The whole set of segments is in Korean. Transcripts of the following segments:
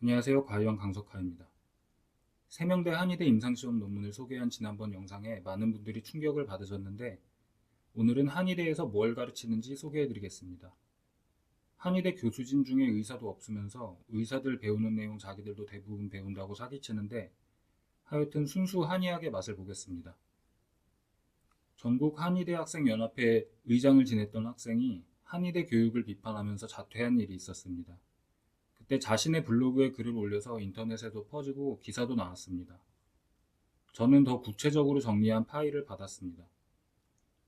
안녕하세요. 과의원 강석하입니다. 세명대 한의대 임상시험 논문을 소개한 지난번 영상에 많은 분들이 충격을 받으셨는데 오늘은 한의대에서 뭘 가르치는지 소개해드리겠습니다. 한의대 교수진 중에 의사도 없으면서 의사들 배우는 내용 자기들도 대부분 배운다고 사기치는데 하여튼 순수 한의학의 맛을 보겠습니다. 전국 한의대학생연합회 의장을 지냈던 학생이 한의대 교육을 비판하면서 자퇴한 일이 있었습니다. 그때 자신의 블로그에 글을 올려서 인터넷에도 퍼지고 기사도 나왔습니다. 저는 더 구체적으로 정리한 파일을 받았습니다.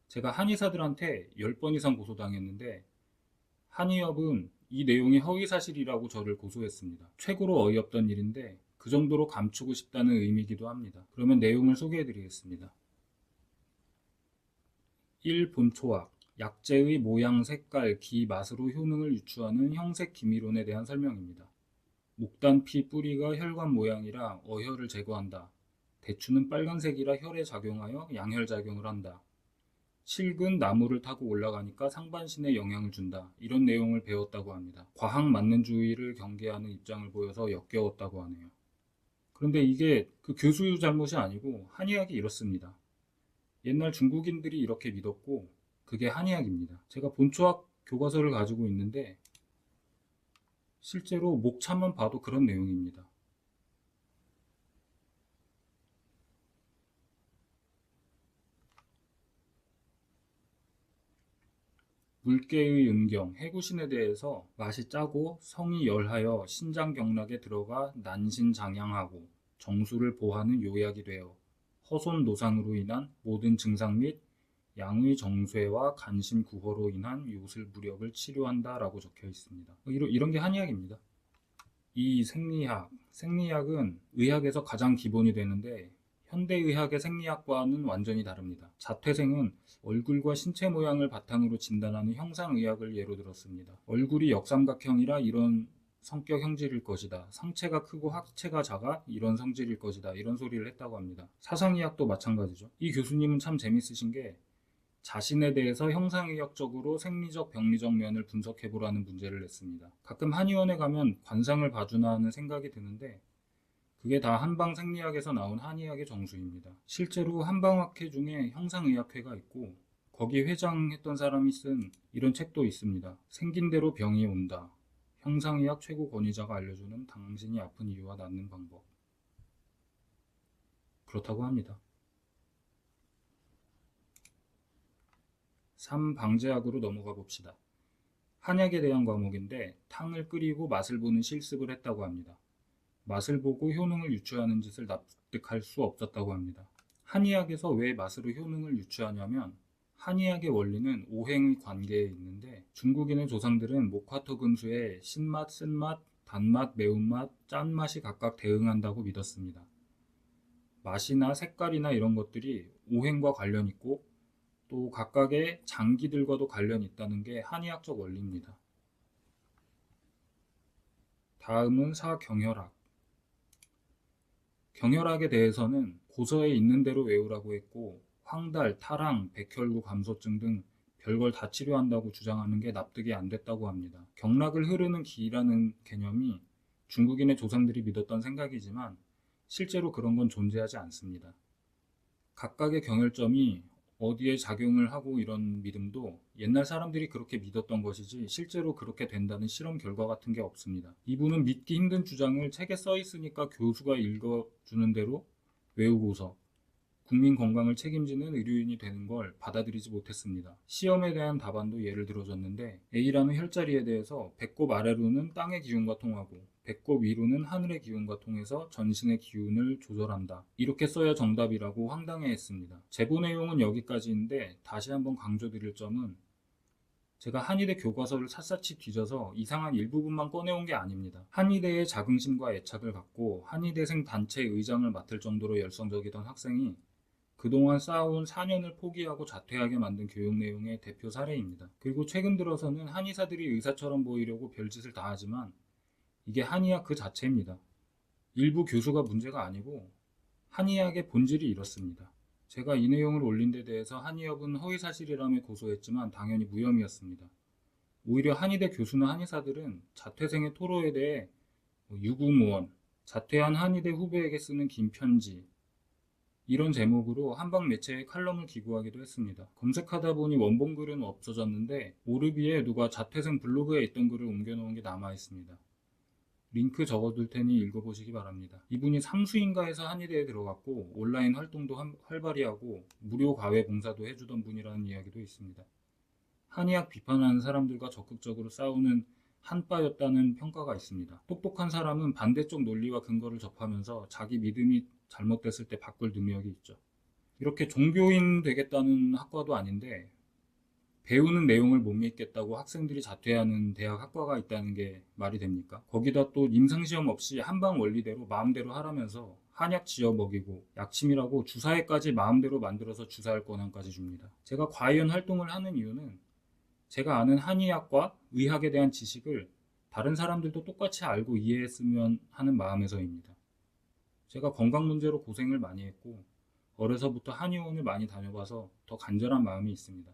제가 한의사들한테 10번 이상 고소당했는데 한의협은 이 내용이 허위사실이라고 저를 고소했습니다. 최고로 어이없던 일인데 그 정도로 감추고 싶다는 의미이기도 합니다. 그러면 내용을 소개해드리겠습니다. 1. 본초학 약재의 모양, 색깔, 기, 맛으로 효능을 유추하는 형색 기미론에 대한 설명입니다. 목단피 뿌리가 혈관 모양이라 어혈을 제거한다. 대추는 빨간색이라 혈에 작용하여 양혈작용을 한다. 실근 나무를 타고 올라가니까 상반신에 영향을 준다. 이런 내용을 배웠다고 합니다. 과학 맞는주의를 경계하는 입장을 보여서 역겨웠다고 하네요. 그런데 이게 그 교수의 잘못이 아니고 한의학이 이렇습니다. 옛날 중국인들이 이렇게 믿었고 그게 한의학입니다. 제가 본초학 교과서를 가지고 있는데 실제로 목차만 봐도 그런 내용입니다. 물개의 은경, 해구신에 대해서 맛이 짜고 성이 열하여 신장경락에 들어가 난신장양하고 정수를 보하는 요약이 되어 허손노상으로 인한 모든 증상 및 양의 정쇠와 간심 구허로 인한 요술 무력을 치료한다 라고 적혀 있습니다. 이런 게 한의학입니다. 이 생리학은 의학에서 가장 기본이 되는데 현대의학의 생리학과는 완전히 다릅니다. 자퇴생은 얼굴과 신체 모양을 바탕으로 진단하는 형상의학을 예로 들었습니다. 얼굴이 역삼각형이라 이런 성격 형질일 것이다. 상체가 크고 하체가 작아 이런 성질일 것이다. 이런 소리를 했다고 합니다. 사상의학도 마찬가지죠. 이 교수님은 참 재밌으신 게 자신에 대해서 형상의학적으로 생리적, 병리적 면을 분석해보라는 문제를 냈습니다. 가끔 한의원에 가면 관상을 봐주나 하는 생각이 드는데 그게 다 한방생리학에서 나온 한의학의 정수입니다. 실제로 한방학회 중에 형상의학회가 있고 거기 회장했던 사람이 쓴 이런 책도 있습니다. 생긴 대로 병이 온다. 형상의학 최고 권위자가 알려주는 당신이 아픈 이유와 낫는 방법. 그렇다고 합니다. 3. 방제학으로 넘어가 봅시다. 한약에 대한 과목인데 탕을 끓이고 맛을 보는 실습을 했다고 합니다. 맛을 보고 효능을 유추하는 짓을 납득할 수 없었다고 합니다. 한의학에서 왜 맛으로 효능을 유추하냐면 한의학의 원리는 오행의 관계에 있는데 중국인의 조상들은 목화토 금수에 신맛, 쓴맛, 단맛, 매운맛, 짠맛이 각각 대응한다고 믿었습니다. 맛이나 색깔이나 이런 것들이 오행과 관련 있고 또 각각의 장기들과도 관련이 있다는 게 한의학적 원리입니다. 다음은 사경혈학. 경혈학에 대해서는 고서에 있는 대로 외우라고 했고 황달, 탈항, 백혈구 감소증 등 별걸 다 치료한다고 주장하는 게 납득이 안 됐다고 합니다. 경락을 흐르는 기라는 개념이 중국인의 조상들이 믿었던 생각이지만 실제로 그런 건 존재하지 않습니다. 각각의 경혈점이 어디에 작용을 하고 이런 믿음도 옛날 사람들이 그렇게 믿었던 것이지 실제로 그렇게 된다는 실험 결과 같은 게 없습니다. 이분은 믿기 힘든 주장을 책에 써 있으니까 교수가 읽어주는 대로 외우고서 국민 건강을 책임지는 의료인이 되는 걸 받아들이지 못했습니다. 시험에 대한 답안도 예를 들어줬는데 A라는 혈자리에 대해서 배꼽 아래로는 땅의 기운과 통하고 배꼽 위로는 하늘의 기운과 통해서 전신의 기운을 조절한다. 이렇게 써야 정답이라고 황당해했습니다. 제보 내용은 여기까지인데 다시 한번 강조드릴 점은 제가 한의대 교과서를 샅샅이 뒤져서 이상한 일부분만 꺼내온 게 아닙니다. 한의대에 자긍심과 애착을 갖고 한의대생 단체 의장을 맡을 정도로 열성적이던 학생이 그동안 쌓아온 4년을 포기하고 자퇴하게 만든 교육 내용의 대표 사례입니다. 그리고 최근 들어서는 한의사들이 의사처럼 보이려고 별짓을 다 하지만 이게 한의학 그 자체입니다. 일부 교수가 문제가 아니고 한의학의 본질이 이렇습니다. 제가 이 내용을 올린 데 대해서 한의협은 허위사실이라며 고소했지만 당연히 무혐의였습니다. 오히려 한의대 교수나 한의사들은 자퇴생의 토로에 대해 유구무원, 자퇴한 한의대 후배에게 쓰는 긴 편지, 이런 제목으로 한방 매체에 칼럼을 기고하기도 했습니다. 검색하다 보니 원본 글은 없어졌는데 오르비에 누가 자퇴생 블로그에 있던 글을 옮겨놓은 게 남아있습니다. 링크 적어둘 테니 읽어보시기 바랍니다. 이분이 삼수인가에서 한의대에 들어갔고 온라인 활동도 활발히 하고 무료 과외 봉사도 해주던 분이라는 이야기도 있습니다. 한의학 비판하는 사람들과 적극적으로 싸우는 한빠였다는 평가가 있습니다. 똑똑한 사람은 반대쪽 논리와 근거를 접하면서 자기 믿음이 잘못됐을 때 바꿀 능력이 있죠. 이렇게 종교인 되겠다는 학과도 아닌데 배우는 내용을 못 믿겠다고 학생들이 자퇴하는 대학 학과가 있다는 게 말이 됩니까? 거기다 또 임상시험 없이 한방 원리대로 마음대로 하라면서 한약 지어 먹이고 약침이라고 주사에까지 마음대로 만들어서 주사할 권한까지 줍니다. 제가 과의원 활동을 하는 이유는 제가 아는 한의학과 의학에 대한 지식을 다른 사람들도 똑같이 알고 이해했으면 하는 마음에서입니다. 제가 건강 문제로 고생을 많이 했고 어려서부터 한의원을 많이 다녀봐서 더 간절한 마음이 있습니다.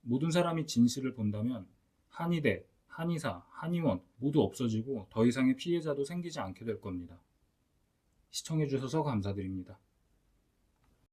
모든 사람이 진실을 본다면 한의대, 한의사, 한의원 모두 없어지고 더 이상의 피해자도 생기지 않게 될 겁니다. 시청해주셔서 감사드립니다.